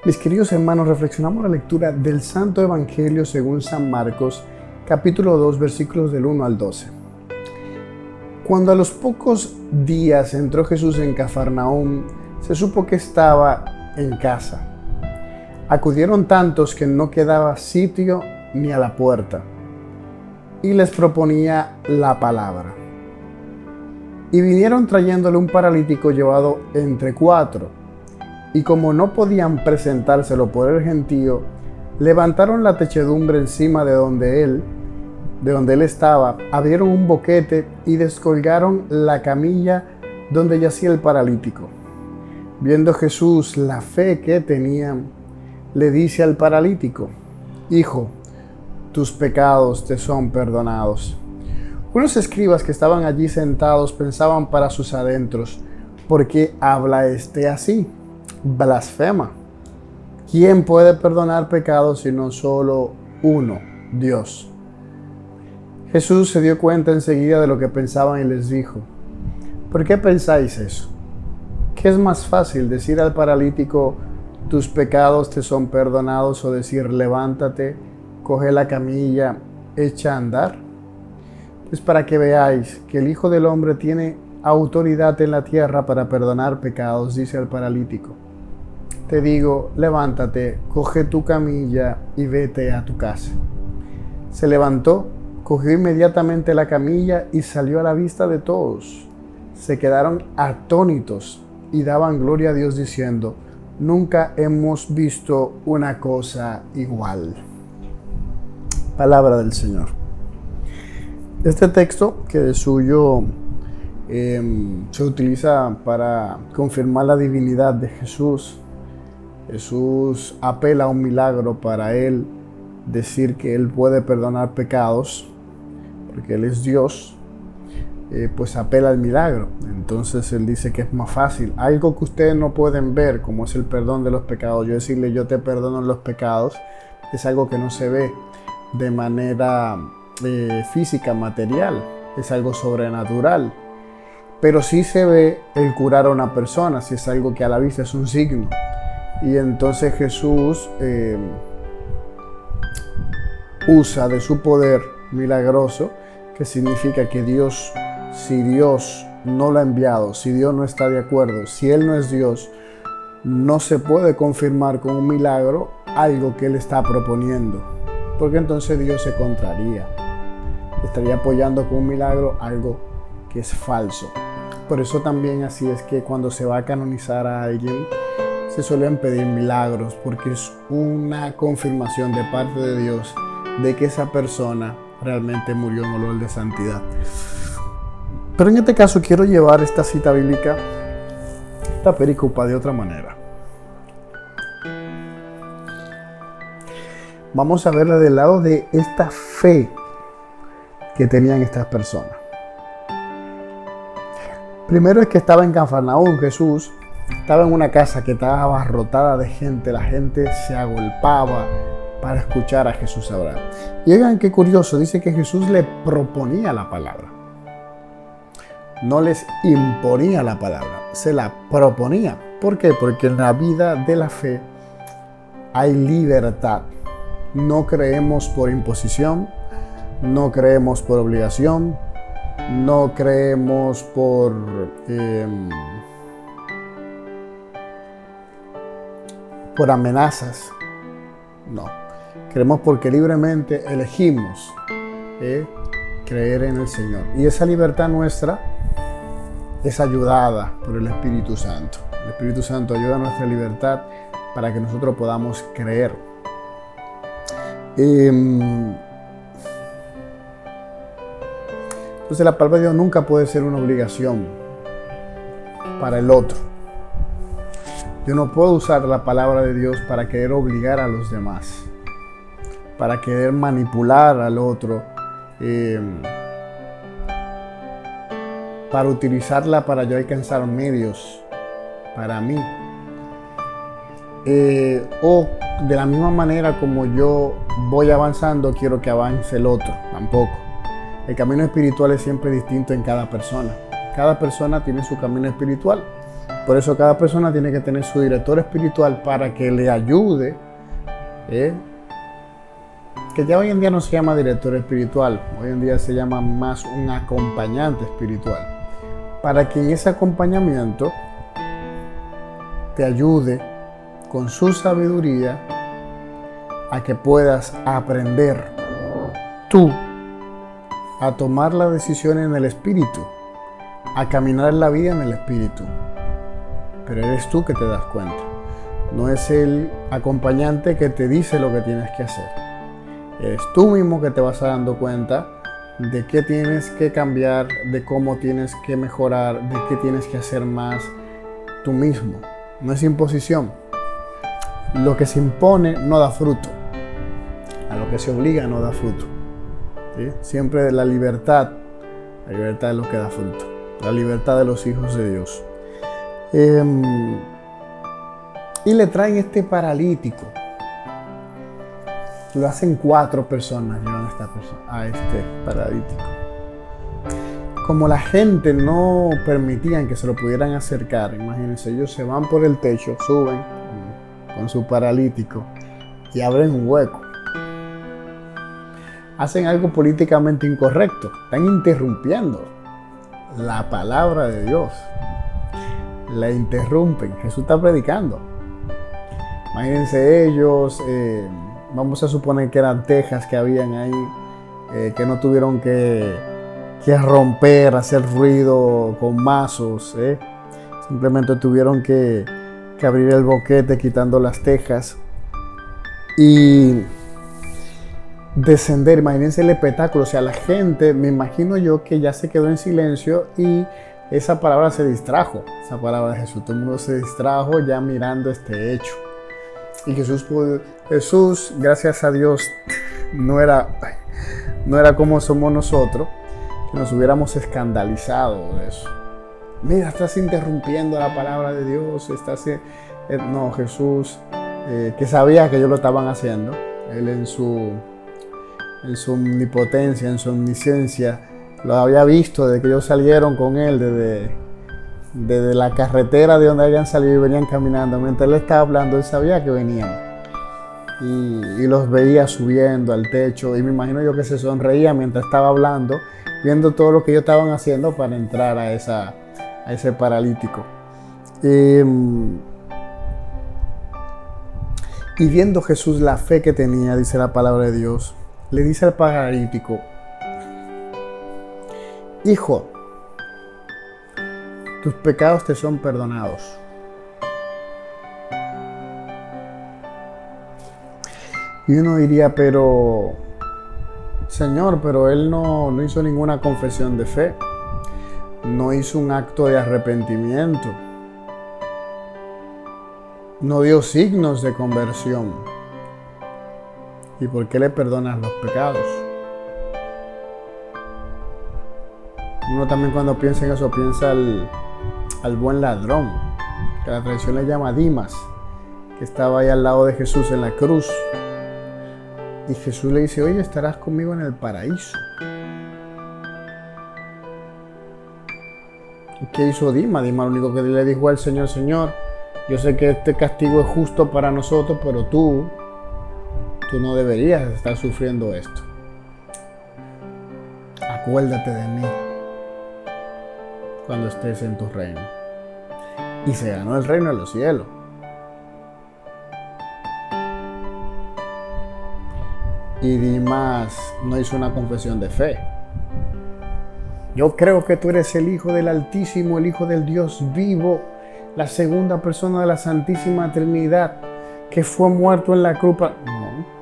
Mis queridos hermanos, reflexionamos la lectura del Santo Evangelio según San Marcos, capítulo 2, versículos del 1 al 12. Cuando a los pocos días entró Jesús en Cafarnaúm, se supo que estaba en casa. Acudieron tantos que no quedaba sitio ni a la puerta, y les proponía la palabra. Y vinieron trayéndole un paralítico llevado entre 4, y como no podían presentárselo por el gentío, levantaron la techedumbre encima de donde él estaba, abrieron un boquete y descolgaron la camilla donde yacía el paralítico. Viendo Jesús la fe que tenían, le dice al paralítico: Hijo, tus pecados te son perdonados. Unos escribas que estaban allí sentados pensaban para sus adentros: ¿por qué habla este así? Blasfema. ¿Quién puede perdonar pecados sino solo uno, Dios? Jesús se dio cuenta enseguida de lo que pensaban y les dijo: ¿por qué pensáis eso? ¿Qué es más fácil, decir al paralítico: tus pecados te son perdonados, o decir: levántate, coge la camilla, echa a andar? Pues para que veáis que el Hijo del Hombre tiene autoridad en la tierra para perdonar pecados, dice al paralítico: te digo, levántate, coge tu camilla y vete a tu casa. Se levantó, cogió inmediatamente la camilla y salió a la vista de todos. Se quedaron atónitos y daban gloria a Dios diciendo: nunca hemos visto una cosa igual. Palabra del Señor. Este texto, que de suyo se utiliza para confirmar la divinidad de Jesús. Jesús apela a un milagro para él decir que él puede perdonar pecados, porque él es Dios, pues apela al milagro. Entonces él dice que es más fácil, algo que ustedes no pueden ver, como es el perdón de los pecados. Yo decirle: yo te perdono los pecados, es algo que no se ve de manera física, material, es algo sobrenatural. Pero sí se ve el curar a una persona, si es algo que a la vista es un signo. Y entonces Jesús usa de su poder milagroso, que significa que Dios, si Dios no lo ha enviado, si Dios no está de acuerdo, si Él no es Dios, no se puede confirmar con un milagro algo que Él está proponiendo, porque entonces Dios se contraría, estaría apoyando con un milagro algo que es falso. Por eso también así es que cuando se va a canonizar a alguien, se suelen pedir milagros, porque es una confirmación de parte de Dios de que esa persona realmente murió en olor de santidad. Pero en este caso quiero llevar esta cita bíblica, esta pericopa, de otra manera. Vamos a verla del lado de esta fe que tenían estas personas. Primero es que estaba en Cafarnaúm. Jesús estaba en una casa que estaba abarrotada de gente. La gente se agolpaba para escuchar a Jesús hablar. Y oigan qué curioso, dice que Jesús le proponía la palabra. No les imponía la palabra, se la proponía. ¿Por qué? Porque en la vida de la fe hay libertad. No creemos por imposición, no creemos por obligación, no creemos por amenazas. No, creemos porque libremente elegimos creer en el Señor. Y esa libertad nuestra es ayudada por el Espíritu Santo. El Espíritu Santo ayuda a nuestra libertad para que nosotros podamos creer. Entonces la palabra de Dios nunca puede ser una obligación para el otro. Yo no puedo usar la palabra de Dios para querer obligar a los demás, para querer manipular al otro, para utilizarla para yo alcanzar medios para mí. O de la misma manera como yo voy avanzando, quiero que avance el otro. Tampoco. El camino espiritual es siempre distinto en cada persona. Cada persona tiene su camino espiritual. Por eso cada persona tiene que tener su director espiritual para que le ayude, que ya hoy en día no se llama director espiritual, hoy en día se llama más un acompañante espiritual, para que en ese acompañamiento te ayude con su sabiduría a que puedas aprender tú a tomar las decisiones en el espíritu, a caminar en la vida en el espíritu. Pero eres tú que te das cuenta. No es el acompañante que te dice lo que tienes que hacer. Eres tú mismo que te vas dando cuenta de qué tienes que cambiar, de cómo tienes que mejorar, de qué tienes que hacer más tú mismo. No es imposición. Lo que se impone no da fruto. A lo que se obliga no da fruto. ¿Sí? Siempre la libertad es lo que da fruto. La libertad de los hijos de Dios. Y le traen este paralítico. Lo hacen 4 personas, llevan a este paralítico. Como la gente no permitían que se lo pudieran acercar, imagínense, ellos se van por el techo, suben con su paralítico y abren un hueco. Hacen algo políticamente incorrecto, están interrumpiendo la palabra de Dios. La interrumpen, Jesús está predicando. Imagínense ellos, vamos a suponer que eran tejas que habían ahí, que no tuvieron que romper, hacer ruido con mazos, simplemente tuvieron que abrir el boquete quitando las tejas y descender. Imagínense el espectáculo, o sea, la gente, me imagino yo que ya se quedó en silencio y esa palabra se distrajo, esa palabra de Jesús, todo el mundo se distrajo ya mirando este hecho. Y Jesús, gracias a Dios, no era como somos nosotros, que nos hubiéramos escandalizado de eso. Mira, estás interrumpiendo la palabra de Dios, no, Jesús, que sabía que ellos lo estaban haciendo, Él en su omnipotencia, en su omnisciencia, lo había visto desde que ellos salieron con Él, desde la carretera de donde habían salido y venían caminando. Mientras Él estaba hablando, Él sabía que venían. Y los veía subiendo al techo. Y me imagino yo que se sonreía mientras estaba hablando, viendo todo lo que ellos estaban haciendo para entrar a ese paralítico. Y viendo Jesús la fe que tenía, dice la palabra de Dios, le dice al paralítico: Hijo, tus pecados te son perdonados. Y uno diría, pero Señor, pero él no hizo ninguna confesión de fe, no hizo un acto de arrepentimiento, no dio signos de conversión. ¿Y por qué le perdonas los pecados? Uno también cuando piensa en eso piensa al buen ladrón, que la tradición le llama Dimas, que estaba ahí al lado de Jesús en la cruz. Y Jesús le dice: oye, estarás conmigo en el paraíso. ¿Y qué hizo Dimas? Dimas lo único que le dijo al Señor: Señor, yo sé que este castigo es justo para nosotros, pero tú no deberías estar sufriendo esto. Acuérdate de mí cuando estés en tu reino. Y se ganó el reino de los cielos. Y Dimas no hizo una confesión de fe. Yo creo que tú eres el Hijo del Altísimo, el Hijo del Dios vivo, la segunda persona de la Santísima Trinidad, que fue muerto en la cruz. No.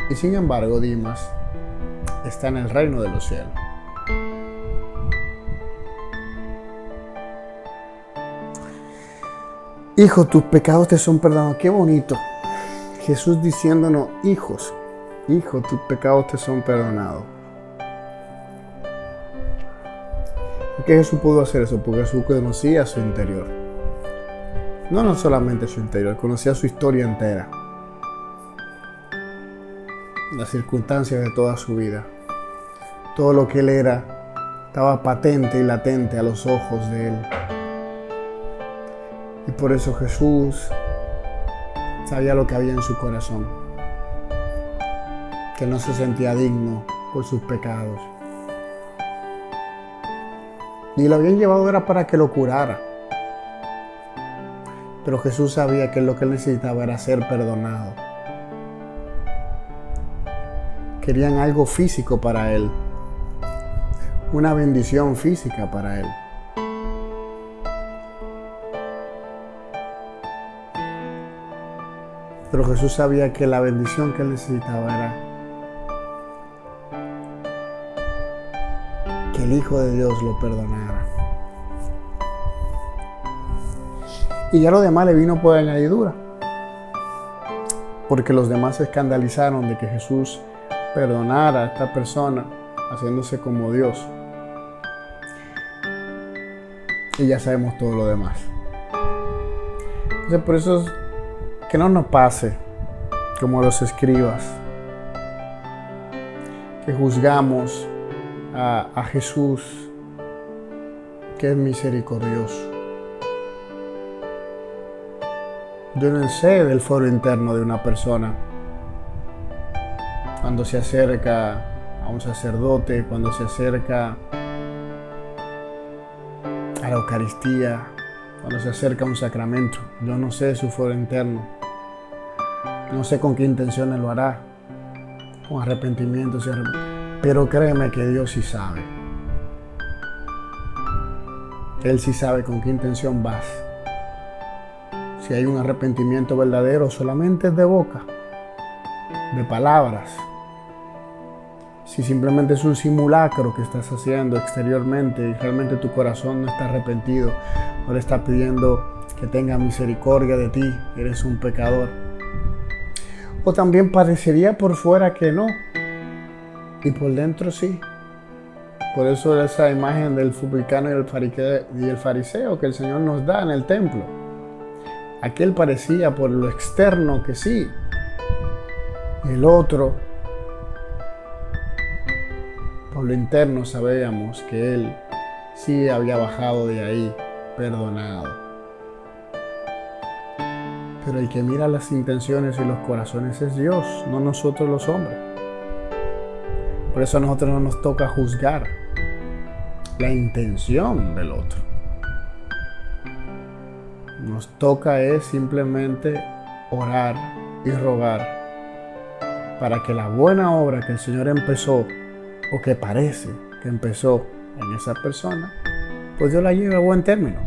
Y sin embargo, Dimas está en el reino de los cielos. Hijo, tus pecados te son perdonados. Qué bonito. Jesús diciéndonos: hijos, hijo, tus pecados te son perdonados. ¿Por qué Jesús pudo hacer eso? Porque Jesús conocía su interior. No solamente su interior, conocía su historia entera. Las circunstancias de toda su vida. Todo lo que él era estaba patente y latente a los ojos de él. Y por eso Jesús sabía lo que había en su corazón, que no se sentía digno por sus pecados. Y lo habían llevado era para que lo curara. Pero Jesús sabía que lo que él necesitaba era ser perdonado. Querían algo físico para él, una bendición física para él. Pero Jesús sabía que la bendición que él necesitaba era que el Hijo de Dios lo perdonara. Y ya lo demás le vino por añadidura, porque los demás se escandalizaron de que Jesús perdonara a esta persona haciéndose como Dios. Y ya sabemos todo lo demás. Entonces, por eso es que no nos pase como los escribas, que juzgamos a Jesús, que es misericordioso. Yo no sé del foro interno de una persona cuando se acerca a un sacerdote, cuando se acerca a la Eucaristía, cuando se acerca a un sacramento. Yo no sé su foro interno. No sé con qué intenciones lo hará, con arrepentimiento, pero créeme que Dios sí sabe. Él sí sabe con qué intención vas. Si hay un arrepentimiento verdadero, solamente es de boca, de palabras. Si simplemente es un simulacro que estás haciendo exteriormente y realmente tu corazón no está arrepentido, no le está pidiendo que tenga misericordia de ti, eres un pecador. O también parecería por fuera que no, y por dentro sí. Por eso esa imagen del publicano y el fariseo que el Señor nos da en el templo. Aquel parecía por lo externo que sí, el otro por lo interno sabíamos que él sí había bajado de ahí perdonado. Pero el que mira las intenciones y los corazones es Dios, no nosotros los hombres. Por eso a nosotros no nos toca juzgar la intención del otro. Nos toca es simplemente orar y rogar para que la buena obra que el Señor empezó, o que parece que empezó en esa persona, pues Dios la lleve a buen término.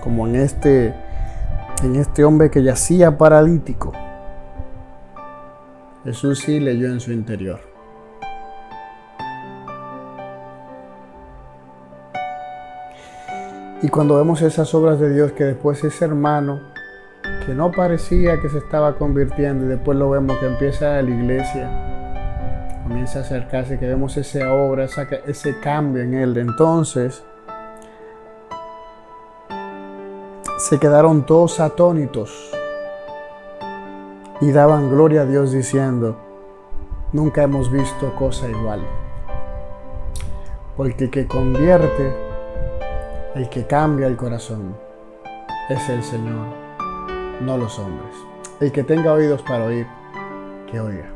Como en este hombre que yacía paralítico. Jesús sí leyó en su interior. Y cuando vemos esas obras de Dios, que después ese hermano que no parecía que se estaba convirtiendo, y después lo vemos que empieza a la iglesia, comienza a acercarse, que vemos esa obra, ese cambio en él, entonces se quedaron todos atónitos y daban gloria a Dios diciendo: nunca hemos visto cosa igual. Porque el que convierte, el que cambia el corazón, es el Señor, no los hombres. El que tenga oídos para oír, que oiga.